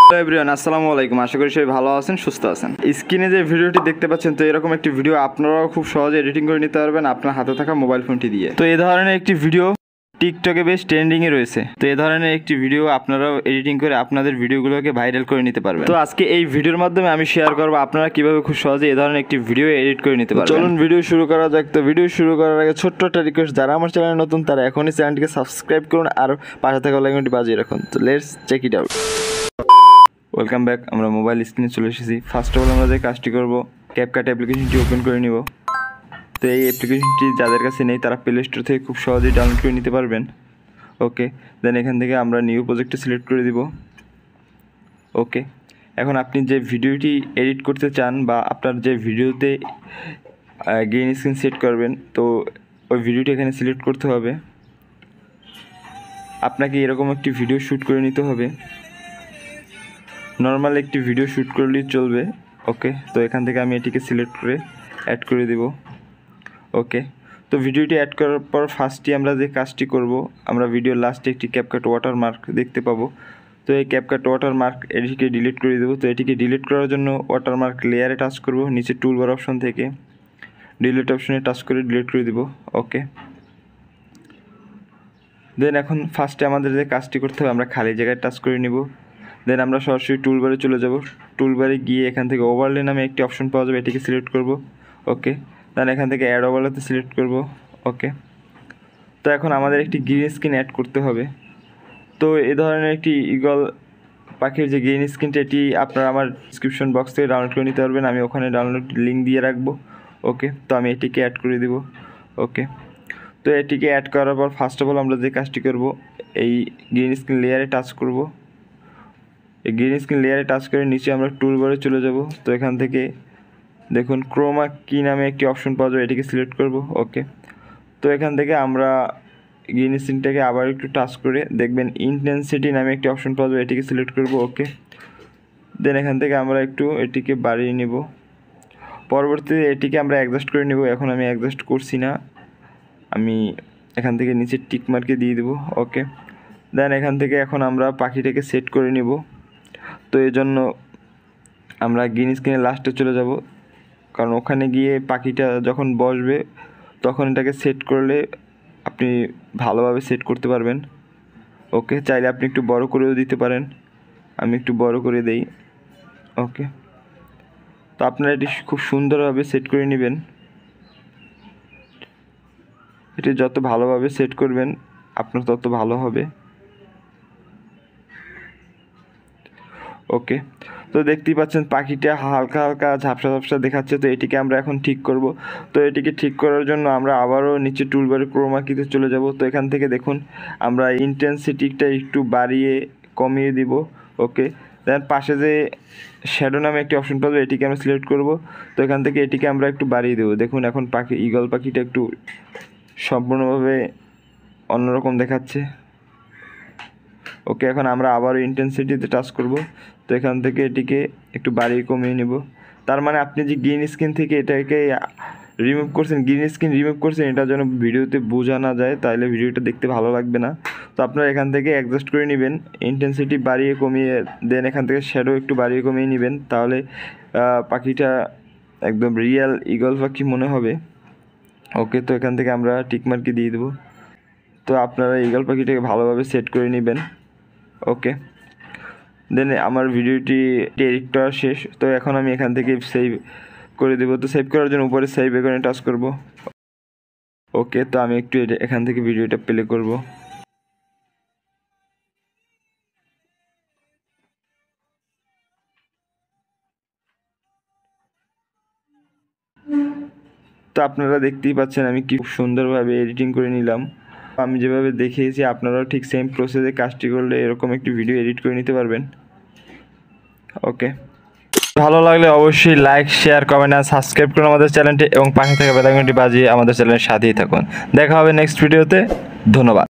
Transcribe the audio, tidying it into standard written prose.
Hello everyone, আসসালামু আলাইকুম। আশা করি সবাই ভালো আছেন, সুস্থ আছেন। স্ক্রিনে যে ভিডিওটি দেখতে পাচ্ছেন, তো এরকম একটি ভিডিও আপনারাও খুব সহজে এডিটিং করে নিতে পারবেন আপনার হাতে থাকা মোবাইল ফোনটি দিয়ে। তো এই ধরনের একটি ভিডিও টিকটকে বেশ ট্রেন্ডিংয়ে রয়েছে। তো এই ধরনের একটি ভিডিও আপনারাও এডিটিং করে আপনাদের ভিডিওগুলোকে ভাইরাল করে নিতে পারবেন। তো আজকে এই ভিডিওর মাধ্যমে আমি শেয়ার করবো আপনারা কিভাবে খুব সহজে এই ধরনের একটি ভিডিও এডিট করে নিতে পারবেন। চলুন ভিডিও শুরু করা যাক। তো ভিডিও শুরু করার আগে ছোট্ট একটা রিকোয়েস্ট, যারা আমার চ্যানেলে নতুন তারা এখনই চ্যানেলটিকে সাবস্ক্রাইব করুন আর পাশে থাকা বেল আইকনটি বাজিয়ে রাখুন। তো let's check it out. Welcome back. আমরা মোবাইল স্ক্রিনে চলে এসেছি। ফার্স্ট অফ অল আমরা যে কাজটি করবো, ক্যাপকাট অ্যাপ্লিকেশনটি ওপেন করে নিব। তো এই অ্যাপ্লিকেশনটি যাদের কাছে নেই তারা প্লে স্টোর থেকে খুব সহজেই ডাউনলোড করে নিতে পারবেন। ওকে, দেন এখান থেকে আমরা নিউ প্রজেক্টে সিলেক্ট করে দিব। ওকে, এখন আপনি যে ভিডিওটি এডিট করতে চান বা আপনার যে ভিডিওতে গ্রিন স্ক্রিন সেট করবেন, তো ওই ভিডিওটি এখানে সিলেক্ট করতে হবে। আপনাকে এরকম একটি ভিডিও শ্যুট করে নিতে হবে। নর্মাল একটি ভিডিও শ্যুট করলেই চলবে। ওকে, তো এখান থেকে আমি এটিকে সিলেক্ট করে অ্যাড করে দেব। ওকে, তো ভিডিওটি অ্যাড করার পর ফার্স্টে আমরা যে কাজটি করব, আমরা ভিডিওর লাস্টে একটি ক্যাপকাট ওয়াটারমার্ক দেখতে পাবো। তো এই ক্যাপকাট ওয়াটারমার্ক এটিকে ডিলিট করে দেবো। তো এটিকে ডিলিট করার জন্য ওয়াটারমার্ক লেয়ারে টাচ করব, নিচে টুলবার অপশন থেকে ডিলিট অপশনে টাচ করে ডিলিট করে দেব। ওকে, দেন এখন ফার্স্টে আমাদের যে কাজটি করতে হবে, আমরা খালি জায়গায় টাচ করে নিব। দেন আমরা সরাসরি টুলবারে চলে যাব। টুলবারে গিয়ে এখান থেকে ওভারলে নামে একটি অপশন পাওয়া যাবে, এটিকে সিলেক্ট করব। ওকে, দেন এখান থেকে অ্যাড ওভারলেতে সিলেক্ট করব। ওকে, তো এখন আমাদের একটি গ্রিন স্ক্রিন অ্যাড করতে হবে। তো এই ধরনের একটি ঈগল পাখির যে গ্রিন স্ক্রিনটা, এটি আপনারা আমার ডিসক্রিপশন বক্স থেকে ডাউনলোড করে নিতে পারবেন। আমি ওখানে ডাউনলোড লিঙ্ক দিয়ে রাখবো। ওকে, তো আমি এটিকে অ্যাড করে দিব। ওকে, তো এটিকে অ্যাড করার পর ফার্স্ট অফ অল আমরা যে কাজটি করব, এই গ্রিন স্ক্রিন লেয়ারে টাচ করব। এই গ্রিন স্ক্রিন লেয়ারে টাচ করে নিচে আমরা টুলবারে চলে যাব। তো এখান থেকে দেখুন ক্রোমা কি নামে একটি অপশন পাওয়া যাবে, এটিকে সিলেক্ট করব। ওকে, তো এখান থেকে আমরা গ্রিন স্ক্রিনটাকে আবার একটু টাচ করে দেখবেন ইন্টেন্সিটি নামে একটি অপশন পাওয়া যাবে, এটিকে সিলেক্ট করব। ওকে, দেন এখান থেকে আমরা একটু এটিকে বাড়িয়ে নিব। পরবর্তীতে এটিকে আমরা অ্যাডজাস্ট করে নেব। এখন আমি অ্যাডজাস্ট করছি না, আমি এখান থেকে নিচে টিক মার্কে দিয়ে দেবো। ওকে, দেন এখান থেকে এখন আমরা পাখিটাকে সেট করে নিব। তো এই জন্য আমরা গ্রিন স্ক্রিনের লাস্টে চলে যাব, কারণ ওখানে গিয়ে পাখিটা যখন বসবে তখন এটাকে সেট করলে আপনি ভালোভাবে সেট করতে পারবেন। ওকে, চাইলে আপনি একটু বড় করেও দিতে পারেন, আমি একটু বড় করে দেই। ওকে, তো আপনারা এটি খুব সুন্দরভাবে সেট করে নেবেন। এটি যত ভালোভাবে সেট করবেন আপনার তত ভালো হবে। ওকে, তো দেখতেই পাচ্ছেন পাখিটা হালকা হালকা ঝাপসা ঝাপসা দেখাচ্ছে। তো এটিকে আমরা এখন ঠিক করব। তো এটিকে ঠিক করার জন্য আমরা আবারও নিচে টুলবারে ক্রোমা কিতে চলে যাব। তো এখান থেকে দেখুন আমরা ইন্টেন্সিটিটা একটু বাড়িয়ে কমিয়ে দিব। ওকে, দেন পাশে যে শ্যাডো নামে একটি অপশন পাবো, এটিকে আমরা সিলেক্ট করব। তো এখান থেকে এটিকে আমরা একটু বাড়িয়ে দেবো। দেখুন এখন ঈগল পাখিটা একটু সম্পূর্ণভাবে অন্যরকম দেখাচ্ছে। ওকে, এখন আমরা আবারও ইন্টেন্সিটিতে টাচ করব। তো এখান থেকে এটিকে একটু বাড়িয়ে কমিয়ে নেব। তার মানে আপনি যে গ্রিন স্ক্রিন থেকে এটাকে রিমুভ করছেন, গ্রিন স্ক্রিন রিমুভ করছেন, এটা যেন ভিডিওতে বোঝা না যায়, তাহলে ভিডিওটা দেখতে ভালো লাগবে না। তো আপনারা এখান থেকে অ্যাডজাস্ট করে নেবেন, ইন্টেন্সিটি বাড়িয়ে কমিয়ে, দেন এখান থেকে শ্যাডো একটু বাড়িয়ে কমিয়ে নেবেন, তাহলে পাখিটা একদম রিয়েল ঈগল পাখি মনে হবে। ওকে, তো এখান থেকে আমরা টিকমার্কে দিয়ে দেবো। তো আপনারা ঈগল পাখিটাকে ভালোভাবে সেট করে নেবেন। ওকে, দেন আমার ভিডিওটি এডিট করা শেষ। তো এখন আমি এখান থেকে সেভ করে দেবো। তো সেভ করার জন্য উপরে সেভ আইকনে টাচ করব। ওকে, তো আমি একটু এখান থেকে ভিডিওটা প্লে করব। তো আপনারা দেখতেই পাচ্ছেন আমি কি সুন্দরভাবে এডিটিং করে নিলাম। আমি যেভাবে দেখিয়েছি আপনারাও ঠিক সেম প্রসেসে কাজটি করলে এরকম একটি ভিডিও এডিট করে নিতে পারবেন। ওকে, ভালো লাগলে অবশ্যই লাইক, শেয়ার, কমেন্ট আর সাবস্ক্রাইব করুন আমাদের চ্যানেলটি এবং পাশে থাকা বেল আইকনটি বাজিয়ে আমাদের চ্যানেলের সাথেই থাকুন। দেখা হবে নেক্সট ভিডিওতে। ধন্যবাদ।